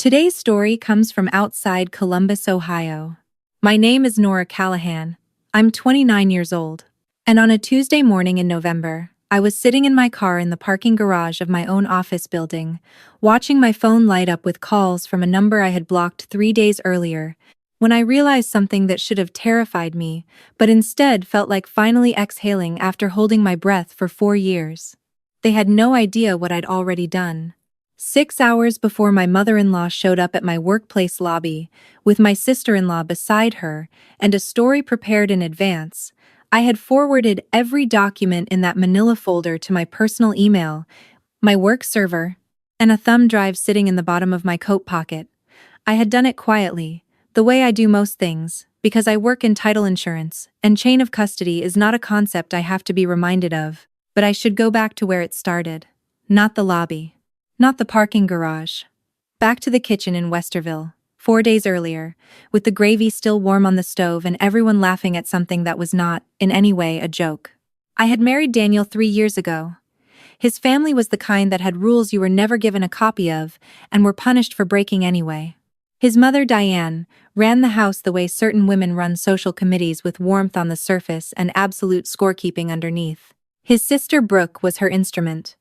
Today's story comes from outside Columbus, Ohio. My name is Nora Callahan. I'm 29 years old. And on a Tuesday morning in November, I was sitting in my car in the parking garage of my own office building, watching my phone light up with calls from a number I had blocked 3 days earlier, when I realized something that should have terrified me, but instead felt like finally exhaling after holding my breath for 4 years. They had no idea what I'd already done. 6 hours before my mother-in-law showed up at my workplace lobby, with my sister-in-law beside her, and a story prepared in advance, I had forwarded every document in that manila folder to my personal email, my work server, and a thumb drive sitting in the bottom of my coat pocket. I had done it quietly, the way I do most things, because I work in title insurance, and chain of custody is not a concept I have to be reminded of, but I should go back to where it started. Not the lobby. Not the parking garage. Back to the kitchen in Westerville, 4 days earlier, with the gravy still warm on the stove and everyone laughing at something that was not, in any way, a joke. I had married Daniel 3 years ago. His family was the kind that had rules you were never given a copy of and were punished for breaking anyway. His mother, Diane, ran the house the way certain women run social committees, with warmth on the surface and absolute scorekeeping underneath. His sister Brooke was her instrument.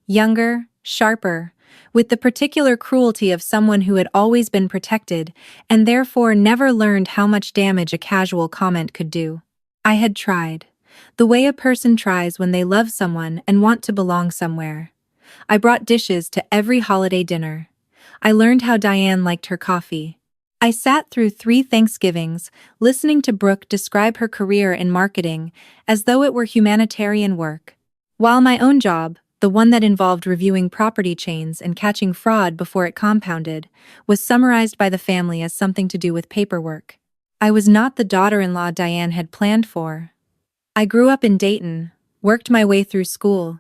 Younger, sharper, with the particular cruelty of someone who had always been protected and therefore never learned how much damage a casual comment could do. I had tried, the way a person tries when they love someone and want to belong somewhere. I brought dishes to every holiday dinner. I learned how Diane liked her coffee. I sat through 3 Thanksgivings, listening to Brooke describe her career in marketing as though it were humanitarian work, while my own job, the one that involved reviewing property chains and catching fraud before it compounded, was summarized by the family as something to do with paperwork. I was not the daughter-in-law Diane had planned for. I grew up in Dayton, worked my way through school,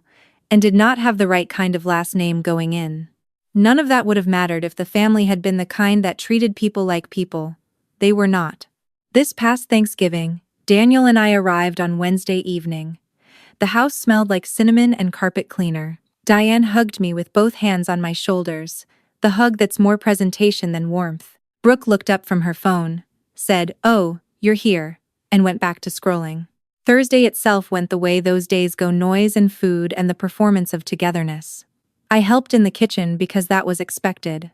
and did not have the right kind of last name going in. None of that would have mattered if the family had been the kind that treated people like people. They were not. This past Thanksgiving, Daniel and I arrived on Wednesday evening. The house smelled like cinnamon and carpet cleaner. Diane hugged me with both hands on my shoulders, the hug that's more presentation than warmth. Brooke looked up from her phone, said, "Oh, you're here," and went back to scrolling. Thursday itself went the way those days go: noise and food and the performance of togetherness. I helped in the kitchen because that was expected.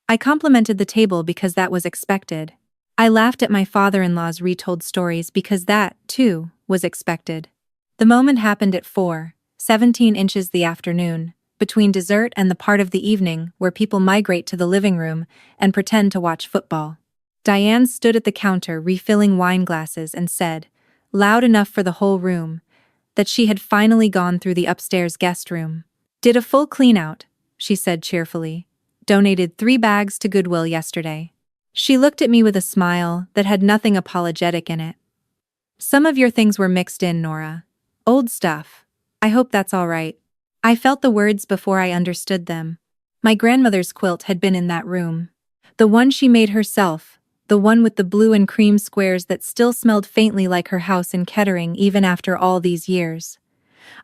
I complimented the table because that was expected. I laughed at my father-in-law's retold stories because that, too, was expected. The moment happened at 4:17 the afternoon, between dessert and the part of the evening where people migrate to the living room and pretend to watch football. Diane stood at the counter refilling wine glasses and said, loud enough for the whole room, that she had finally gone through the upstairs guest room. "Did a full cleanout," she said cheerfully. "Donated 3 bags to Goodwill yesterday." She looked at me with a smile that had nothing apologetic in it. "Some of your things were mixed in, Nora. Old stuff. I hope that's all right." I felt the words before I understood them. My grandmother's quilt had been in that room. The one she made herself, the one with the blue and cream squares that still smelled faintly like her house in Kettering even after all these years.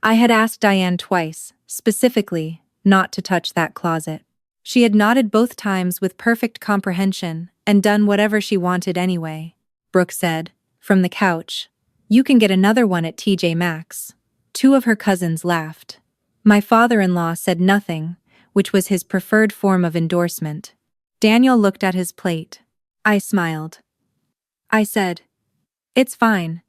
I had asked Diane twice, specifically, not to touch that closet. She had nodded both times with perfect comprehension and done whatever she wanted anyway. Brooke said, from the couch, "You can get another one at TJ Maxx." 2 of her cousins laughed. My father-in-law said nothing, which was his preferred form of endorsement. Daniel looked at his plate. I smiled. I said, "It's fine.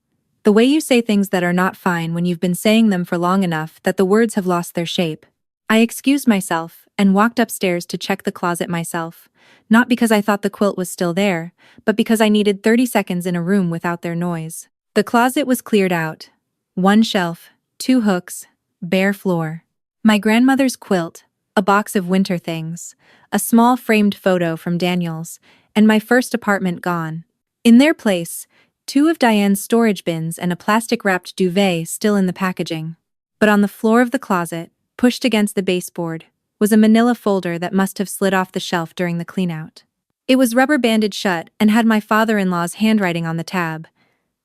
The way you say things that are not fine when you've been saying them for long enough that the words have lost their shape." I excused myself and walked upstairs to check the closet myself, not because I thought the quilt was still there, but because I needed 30 seconds in a room without their noise. The closet was cleared out. 1 shelf, 2 hooks, bare floor. My grandmother's quilt, a box of winter things, a small framed photo from Daniel's, and my first apartment gone. In their place, 2 of Diane's storage bins and a plastic-wrapped duvet still in the packaging. But on the floor of the closet, pushed against the baseboard, was a manila folder that must have slid off the shelf during the cleanout. It was rubber-banded shut and had my father-in-law's handwriting on the tab,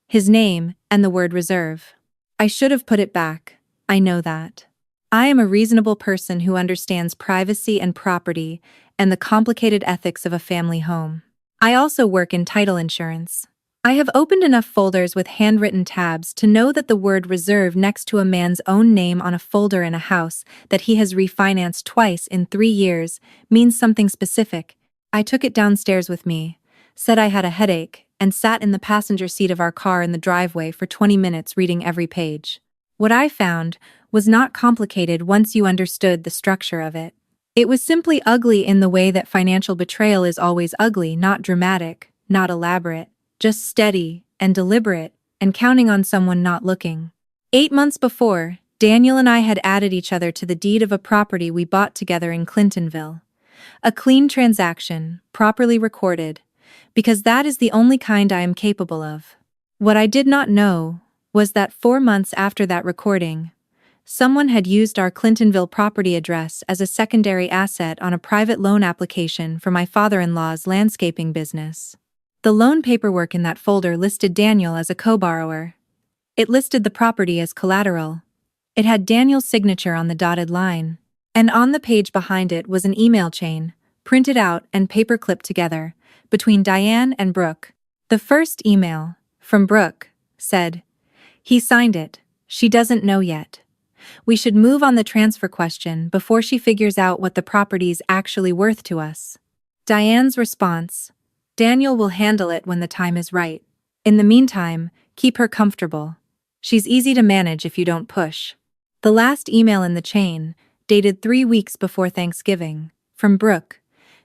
his name, and the word reserve. I should have put it back, I know that. I am a reasonable person who understands privacy and property and the complicated ethics of a family home. I also work in title insurance. I have opened enough folders with handwritten tabs to know that the word reserve next to a man's own name on a folder in a house that he has refinanced twice in 3 years means something specific. I took it downstairs with me, said I had a headache, and sat in the passenger seat of our car in the driveway for 20 minutes reading every page. What I found was not complicated once you understood the structure of it. It was simply ugly in the way that financial betrayal is always ugly, not dramatic, not elaborate, just steady and deliberate and counting on someone not looking. 8 months before, Daniel and I had added each other to the deed of a property we bought together in Clintonville. A clean transaction, properly recorded, because that is the only kind I am capable of. What I did not know was that 4 months after that recording, someone had used our Clintonville property address as a secondary asset on a private loan application for my father-in-law's landscaping business. The loan paperwork in that folder listed Daniel as a co-borrower. It listed the property as collateral. It had Daniel's signature on the dotted line. And on the page behind it was an email chain, printed out and paper-clipped together, between Diane and Brooke. The first email, from Brooke, said, "He signed it. She doesn't know yet. We should move on the transfer question before she figures out what the property's actually worth to us." Diane's response, "Daniel will handle it when the time is right. In the meantime, keep her comfortable. She's easy to manage if you don't push." The last email in the chain, dated 3 weeks before Thanksgiving, from Brooke.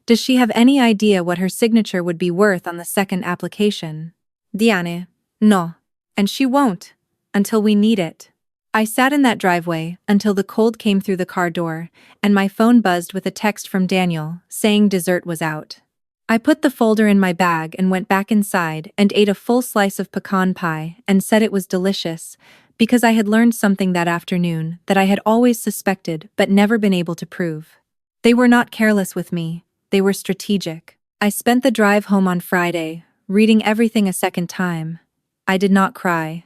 "Does she have any idea what her signature would be worth on the second application?" Diane, "No. And she won't, until we need it." I sat in that driveway until the cold came through the car door, and my phone buzzed with a text from Daniel saying dessert was out. I put the folder in my bag and went back inside and ate a full slice of pecan pie and said it was delicious, because I had learned something that afternoon that I had always suspected but never been able to prove. They were not careless with me, they were strategic. I spent the drive home on Friday, reading everything a second time. I did not cry.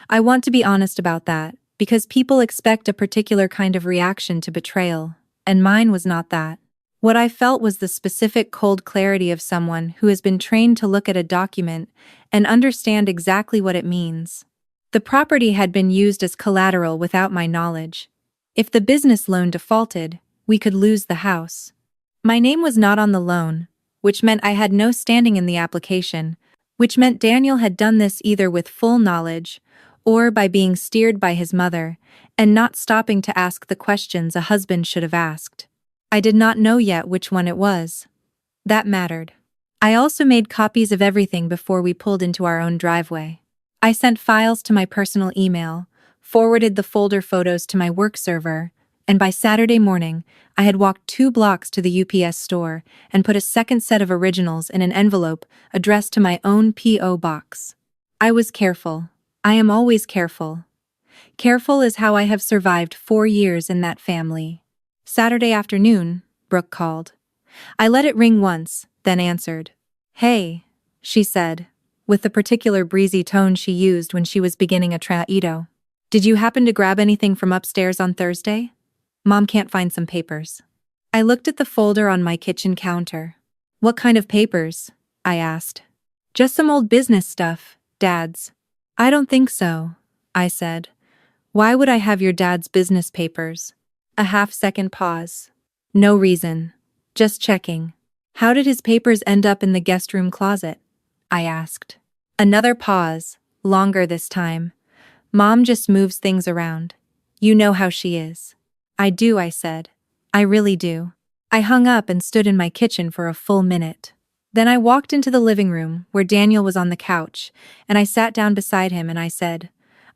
I want to be honest about that, because people expect a particular kind of reaction to betrayal, and mine was not that. What I felt was the specific cold clarity of someone who has been trained to look at a document and understand exactly what it means. The property had been used as collateral without my knowledge. If the business loan defaulted, we could lose the house. My name was not on the loan, which meant I had no standing in the application, which meant Daniel had done this either with full knowledge or by being steered by his mother and not stopping to ask the questions a husband should have asked. I did not know yet which one it was. That mattered. I also made copies of everything before we pulled into our own driveway. I sent files to my personal email, forwarded the folder photos to my work server, and by Saturday morning, I had walked 2 blocks to the UPS store and put a second set of originals in an envelope addressed to my own P.O. box. I was careful. I am always careful. Careful is how I have survived 4 years in that family. Saturday afternoon, Brooke called. I let it ring once, then answered. "Hey," she said, with the particular breezy tone she used when she was beginning a traído. "Did you happen to grab anything from upstairs on Thursday? Mom can't find some papers." I looked at the folder on my kitchen counter. "What kind of papers?" I asked. "Just some old business stuff, Dad's." "I don't think so," I said. "Why would I have your dad's business papers?" A half-second pause. "No reason. Just checking." "How did his papers end up in the guest room closet?" I asked. Another pause, longer this time. "Mom just moves things around. You know how she is." "I do," I said. "I really do." I hung up and stood in my kitchen for a full minute. Then I walked into the living room, where Daniel was on the couch, and I sat down beside him and I said,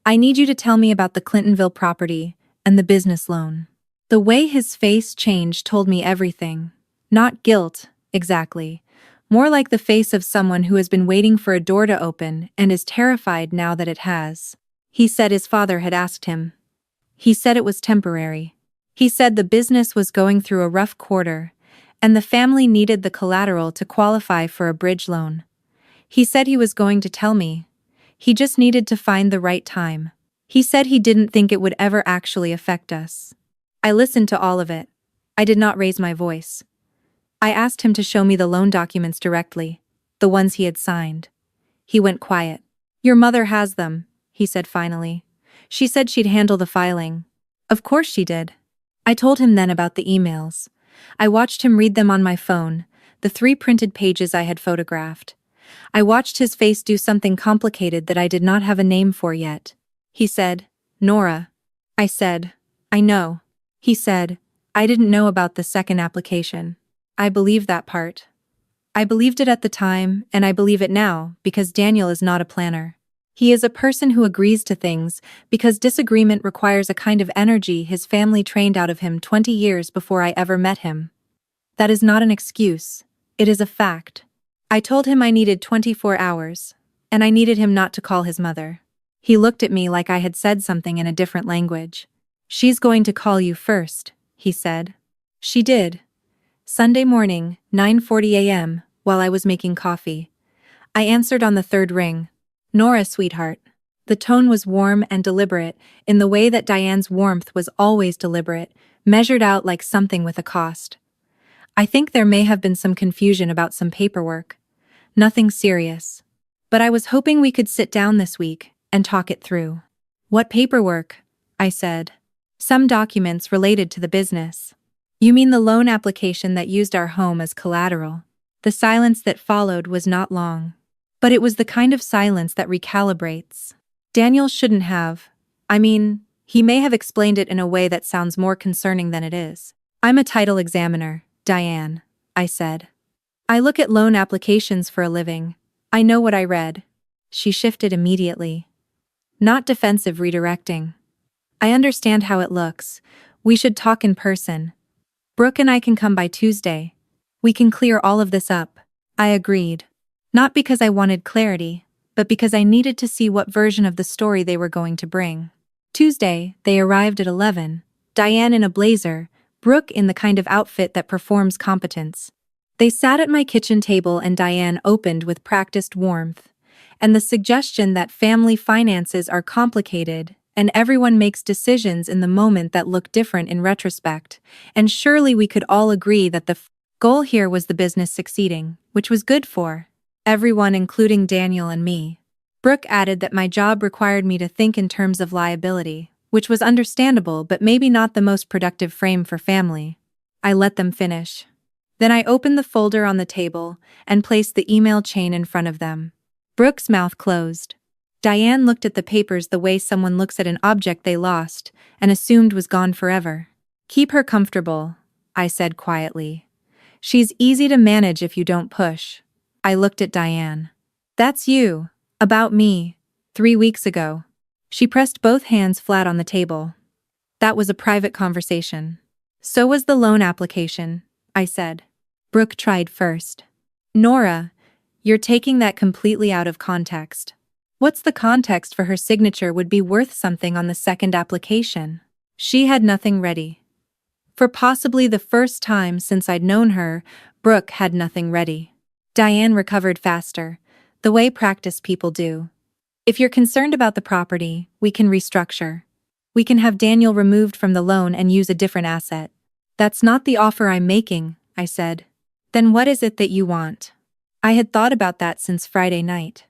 "I need you to tell me about the Clintonville property and the business loan." The way his face changed told me everything. Not guilt, exactly. More like the face of someone who has been waiting for a door to open and is terrified now that it has. He said his father had asked him. He said it was temporary. He said the business was going through a rough quarter, and the family needed the collateral to qualify for a bridge loan. He said he was going to tell me. He just needed to find the right time. He said he didn't think it would ever actually affect us. I listened to all of it. I did not raise my voice. I asked him to show me the loan documents directly, the ones he had signed. He went quiet. Your mother has them, he said finally. She said she'd handle the filing. Of course she did. I told him then about the emails. I watched him read them on my phone, the 3 printed pages I had photographed. I watched his face do something complicated that I did not have a name for yet. He said, Nora. I said, I know. He said, I didn't know about the second application. I believed that part. I believed it at the time, and I believe it now, because Daniel is not a planner. He is a person who agrees to things, because disagreement requires a kind of energy his family trained out of him 20 years before I ever met him. That is not an excuse. It is a fact. I told him I needed 24 hours, and I needed him not to call his mother. He looked at me like I had said something in a different language. She's going to call you first, he said. She did. Sunday morning, 9:40 a.m., while I was making coffee. I answered on the 3rd ring. Nora, sweetheart. The tone was warm and deliberate, in the way that Diane's warmth was always deliberate, measured out like something with a cost. I think there may have been some confusion about some paperwork. Nothing serious. But I was hoping we could sit down this week and talk it through. What paperwork? I said. Some documents related to the business. You mean the loan application that used our home as collateral? The silence that followed was not long. But it was the kind of silence that recalibrates. Daniel shouldn't have. He may have explained it in a way that sounds more concerning than it is. I'm a title examiner, Diane, I said. I look at loan applications for a living. I know what I read. She shifted immediately. Not defensive redirecting. I understand how it looks. We should talk in person. Brooke and I can come by Tuesday. We can clear all of this up. I agreed. Not because I wanted clarity, but because I needed to see what version of the story they were going to bring. Tuesday, they arrived at 11, Diane in a blazer, Brooke in the kind of outfit that performs competence. They sat at my kitchen table and Diane opened with practiced warmth. And the suggestion that family finances are complicated and everyone makes decisions in the moment that look different in retrospect, and surely we could all agree that the goal here was the business succeeding, which was good for everyone, including Daniel and me. Brooke added that my job required me to think in terms of liability, which was understandable but maybe not the most productive frame for family. I let them finish. Then I opened the folder on the table and placed the email chain in front of them. Brooke's mouth closed. Diane looked at the papers the way someone looks at an object they lost and assumed was gone forever. Keep her comfortable, I said quietly. She's easy to manage if you don't push. I looked at Diane. That's you. About me. 3 weeks ago. She pressed both hands flat on the table. That was a private conversation. So was the loan application, I said. Brooke tried first. Nora, you're taking that completely out of context. What's the context for her signature would be worth something on the second application? She had nothing ready. For possibly the first time since I'd known her, Brooke had nothing ready. Diane recovered faster, the way practiced people do. If you're concerned about the property, we can restructure. We can have Daniel removed from the loan and use a different asset. That's not the offer I'm making, I said. Then what is it that you want? I had thought about that since Friday night.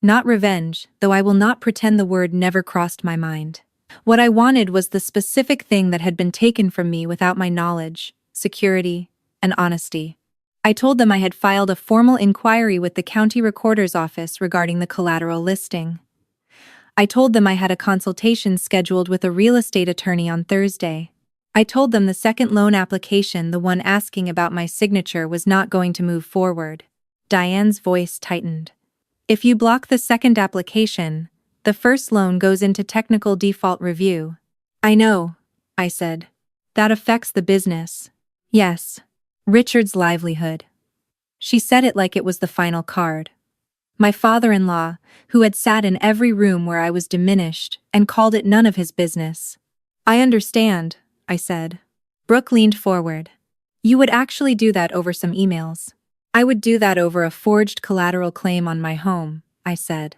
Not revenge, though I will not pretend the word never crossed my mind. What I wanted was the specific thing that had been taken from me without my knowledge, security, and honesty. I told them I had filed a formal inquiry with the county recorder's office regarding the collateral listing. I told them I had a consultation scheduled with a real estate attorney on Thursday. I told them the second loan application, the one asking about my signature, was not going to move forward. Diane's voice tightened. If you block the second application, the first loan goes into technical default review. I know, I said. That affects the business. Yes. Richard's livelihood. She said it like it was the final card. My father-in-law, who had sat in every room where I was diminished and called it none of his business. I understand, I said. Brooke leaned forward. You would actually do that over some emails. I would do that over a forged collateral claim on my home, I said.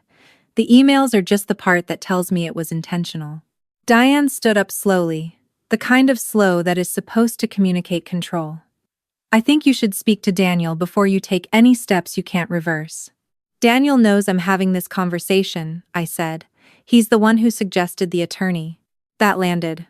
The emails are just the part that tells me it was intentional. Diane stood up slowly. The kind of slow that is supposed to communicate control. I think you should speak to Daniel before you take any steps you can't reverse. Daniel knows I'm having this conversation, I said. He's the one who suggested the attorney. That landed.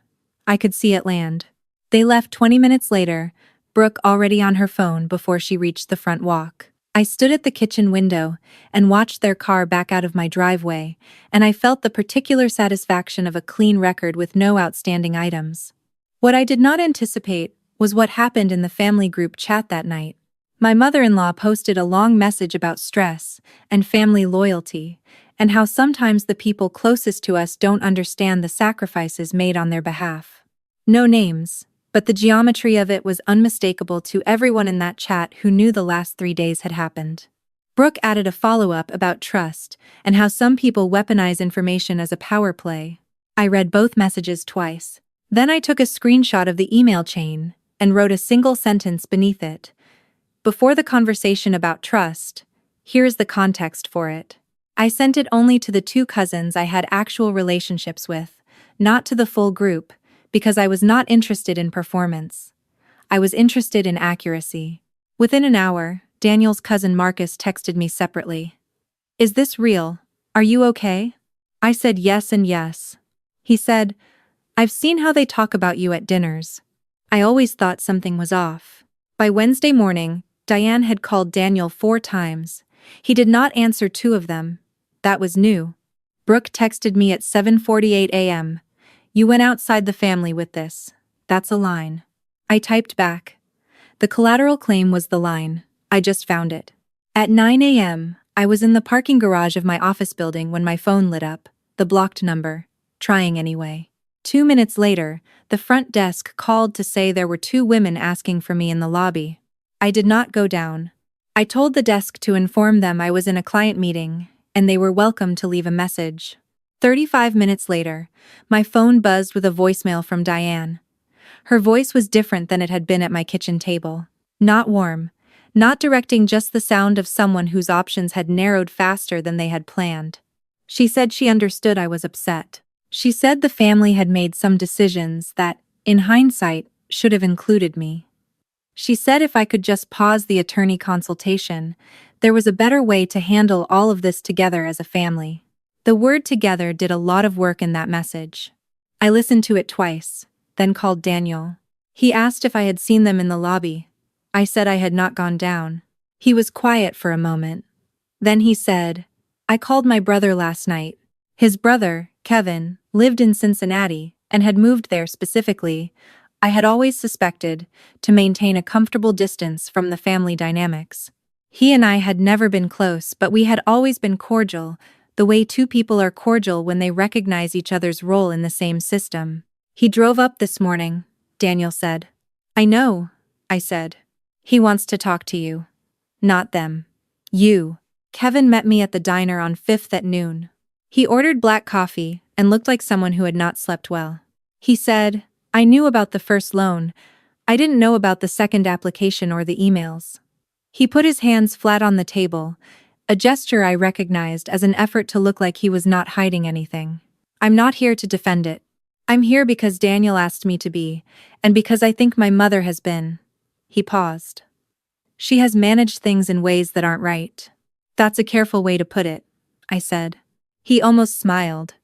I could see it land. They left 20 minutes later, Brooke already on her phone before she reached the front walk. I stood at the kitchen window and watched their car back out of my driveway, and I felt the particular satisfaction of a clean record with no outstanding items. What I did not anticipate was what happened in the family group chat that night. My mother-in-law posted a long message about stress and family loyalty, and how sometimes the people closest to us don't understand the sacrifices made on their behalf. No names, but the geometry of it was unmistakable to everyone in that chat who knew the last 3 days had happened. Brooke added a follow-up about trust and how some people weaponize information as a power play. I read both messages twice. Then I took a screenshot of the email chain and wrote a single sentence beneath it. Before the conversation about trust, here's the context for it. I sent it only to the 2 cousins I had actual relationships with, not to the full group, because I was not interested in performance. I was interested in accuracy. Within an hour, Daniel's cousin Marcus texted me separately. "Is this real? Are you okay?" I said yes and yes. He said, "I've seen how they talk about you at dinners. I always thought something was off." By Wednesday morning, Diane had called Daniel 4 times. He did not answer 2 of them. That was new. Brooke texted me at 7:48 a.m. "You went outside the family with this. That's a line." I typed back. The collateral claim was the line. I just found it. At 9 a.m., I was in the parking garage of my office building when my phone lit up, the blocked number, trying anyway. 2 minutes later, the front desk called to say there were 2 women asking for me in the lobby. I did not go down. I told the desk to inform them I was in a client meeting, and they were welcome to leave a message. 35 minutes later, my phone buzzed with a voicemail from Diane. Her voice was different than it had been at my kitchen table. Not warm, not directing, just the sound of someone whose options had narrowed faster than they had planned. She said she understood I was upset. She said the family had made some decisions that, in hindsight, should have included me. She said if I could just pause the attorney consultation, there was a better way to handle all of this together as a family. The word together did a lot of work in that message. I listened to it twice, then called Daniel. He asked if I had seen them in the lobby. I said I had not gone down. He was quiet for a moment. Then he said, "I called my brother last night." His brother, Kevin, lived in Cincinnati and had moved there specifically, I had always suspected, to maintain a comfortable distance from the family dynamics. He and I had never been close, but we had always been cordial, the way 2 people are cordial when they recognize each other's role in the same system. "He drove up this morning," Daniel said. "I know," I said. "He wants to talk to you." "Not them. You." Kevin met me at the diner on 5th at noon. He ordered black coffee and looked like someone who had not slept well. He said, "I knew about the first loan. I didn't know about the second application or the emails." He put his hands flat on the table, a gesture I recognized as an effort to look like he was not hiding anything. "I'm not here to defend it. I'm here because Daniel asked me to be, and because I think my mother has been." He paused. "She has managed things in ways that aren't right." "That's a careful way to put it," I said. He almost smiled.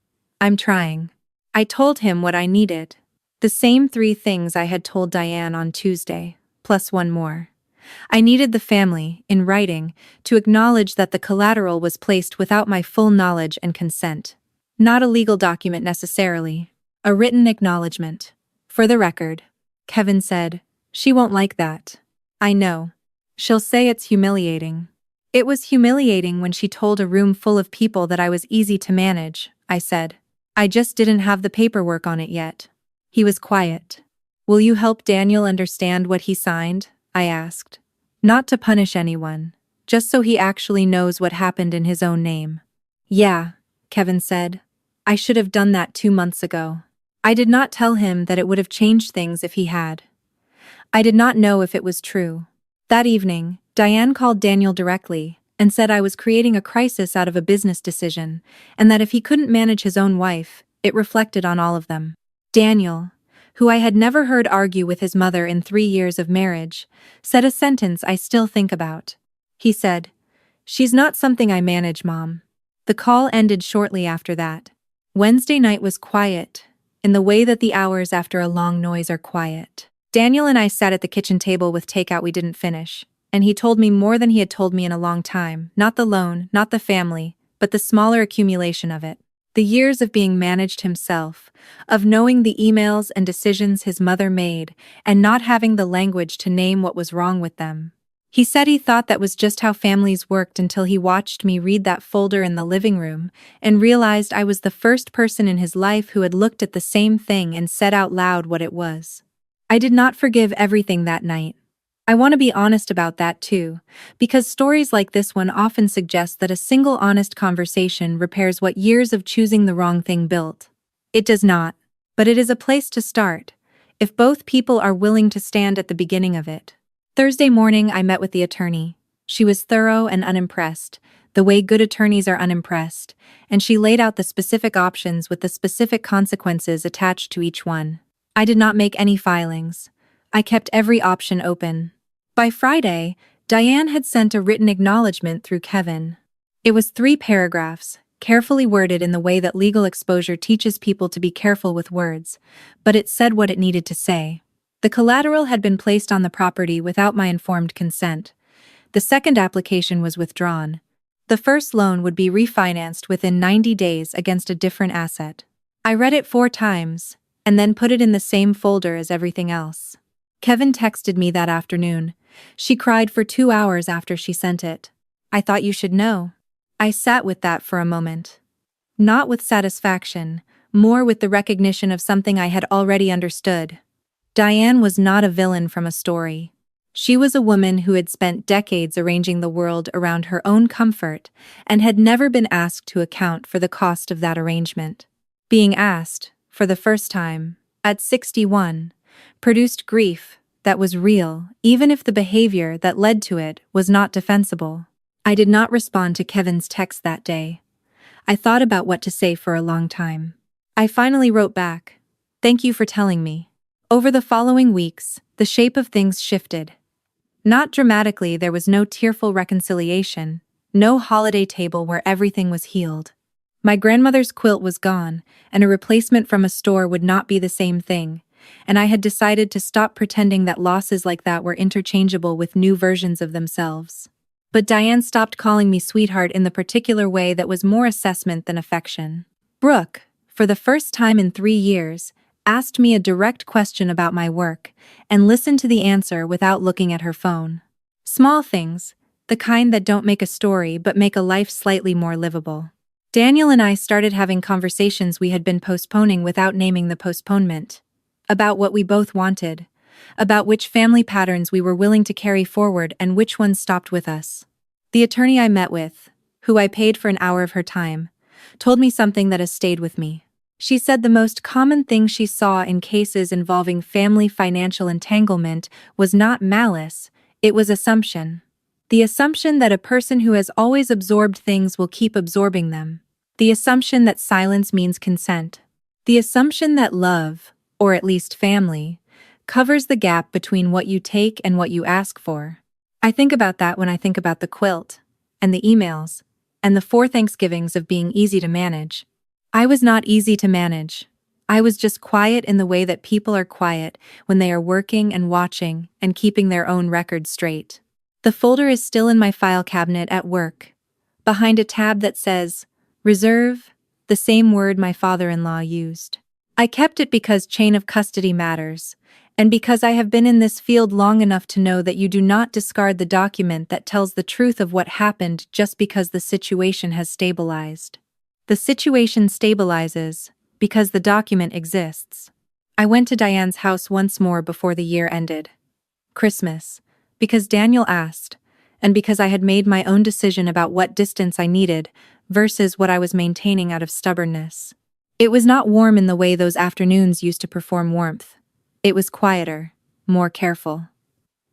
"I'm trying." I told him what I needed. The same 3 things I had told Diane on Tuesday, plus one more. I needed the family, in writing, to acknowledge that the collateral was placed without my full knowledge and consent. Not a legal document necessarily. A written acknowledgment. "For the record," Kevin said, "she won't like that." "I know. She'll say it's humiliating." "It was humiliating when she told a room full of people that I was easy to manage," I said. "I just didn't have the paperwork on it yet." He was quiet. "Will you help Daniel understand what he signed?" I asked. "Not to punish anyone, just so he actually knows what happened in his own name." "Yeah," Kevin said. "I should have done that 2 months ago." I did not tell him that it would have changed things if he had. I did not know if it was true. That evening, Diane called Daniel directly and said I was creating a crisis out of a business decision, and that if he couldn't manage his own wife, it reflected on all of them. "Daniel, who I had never heard argue with his mother in 3 years of marriage, said a sentence I still think about. He said, "She's not something I manage, Mom." The call ended shortly after that. Wednesday night was quiet, in the way that the hours after a long noise are quiet. Daniel and I sat at the kitchen table with takeout we didn't finish, and he told me more than he had told me in a long time, not the loan, not the family, but the smaller accumulation of it. The years of being managed himself, of knowing the emails and decisions his mother made, and not having the language to name what was wrong with them. He said he thought that was just how families worked until he watched me read that folder in the living room and realized I was the first person in his life who had looked at the same thing and said out loud what it was. I did not forgive everything that night. I want to be honest about that too, because stories like this one often suggest that a single honest conversation repairs what years of choosing the wrong thing built. It does not, but it is a place to start, if both people are willing to stand at the beginning of it. Thursday morning, I met with the attorney. She was thorough and unimpressed, the way good attorneys are unimpressed, and she laid out the specific options with the specific consequences attached to each one. I did not make any filings. I kept every option open. By Friday, Diane had sent a written acknowledgment through Kevin. It was 3 paragraphs, carefully worded in the way that legal exposure teaches people to be careful with words, but it said what it needed to say. The collateral had been placed on the property without my informed consent. The second application was withdrawn. The first loan would be refinanced within 90 days against a different asset. I read it 4 times, and then put it in the same folder as everything else. Kevin texted me that afternoon. She cried for 2 hours after she sent it. "I thought you should know." I sat with that for a moment. Not with satisfaction, more with the recognition of something I had already understood. Diane was not a villain from a story. She was a woman who had spent decades arranging the world around her own comfort and had never been asked to account for the cost of that arrangement. Being asked, for the first time, at 61, produced grief that was real, even if the behavior that led to it was not defensible. I did not respond to Kevin's text that day. I thought about what to say for a long time. I finally wrote back, "Thank you for telling me." Over the following weeks, the shape of things shifted. Not dramatically, there was no tearful reconciliation, no holiday table where everything was healed. My grandmother's quilt was gone, and a replacement from a store would not be the same thing, and I had decided to stop pretending that losses like that were interchangeable with new versions of themselves. But Diane stopped calling me sweetheart in the particular way that was more assessment than affection. Brooke, for the first time in 3 years, asked me a direct question about my work, and listened to the answer without looking at her phone. Small things, the kind that don't make a story but make a life slightly more livable. Daniel and I started having conversations we had been postponing without naming the postponement. About what we both wanted. About which family patterns we were willing to carry forward and which ones stopped with us. The attorney I met with, who I paid for an hour of her time, told me something that has stayed with me. She said the most common thing she saw in cases involving family financial entanglement was not malice, it was assumption. The assumption that a person who has always absorbed things will keep absorbing them. The assumption that silence means consent. The assumption that love, or at least family, covers the gap between what you take and what you ask for. I think about that when I think about the quilt, and the emails, and the 4 Thanksgivings of being easy to manage. I was not easy to manage. I was just quiet in the way that people are quiet when they are working and watching and keeping their own records straight. The folder is still in my file cabinet at work, behind a tab that says, "Reserve," the same word my father-in-law used. I kept it because chain of custody matters, and because I have been in this field long enough to know that you do not discard the document that tells the truth of what happened just because the situation has stabilized. The situation stabilizes because the document exists. I went to Diane's house once more before the year ended. Christmas, because Daniel asked, and because I had made my own decision about what distance I needed versus what I was maintaining out of stubbornness. It was not warm in the way those afternoons used to perform warmth. It was quieter, more careful.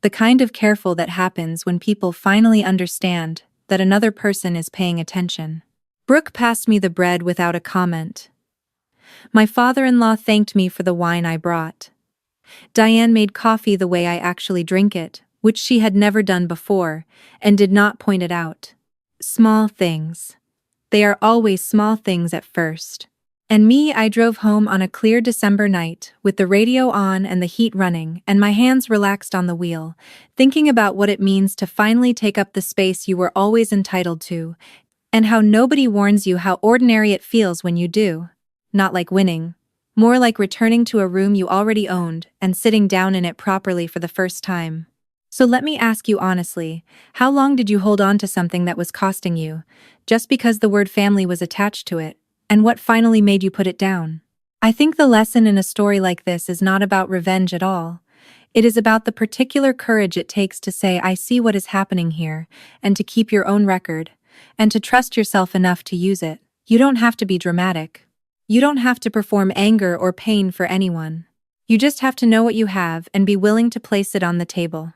The kind of careful that happens when people finally understand that another person is paying attention. Brooke passed me the bread without a comment. My father-in-law thanked me for the wine I brought. Diane made coffee the way I actually drink it, which she had never done before, and did not point it out. Small things. They are always small things at first. And me, I drove home on a clear December night, with the radio on and the heat running, and my hands relaxed on the wheel, thinking about what it means to finally take up the space you were always entitled to, and how nobody warns you how ordinary it feels when you do. Not like winning. More like returning to a room you already owned and sitting down in it properly for the first time. So let me ask you honestly, how long did you hold on to something that was costing you, just because the word family was attached to it? And what finally made you put it down? I think the lesson in a story like this is not about revenge at all. It is about the particular courage it takes to say, I see what is happening here, and to keep your own record, and to trust yourself enough to use it. You don't have to be dramatic. You don't have to perform anger or pain for anyone. You just have to know what you have and be willing to place it on the table.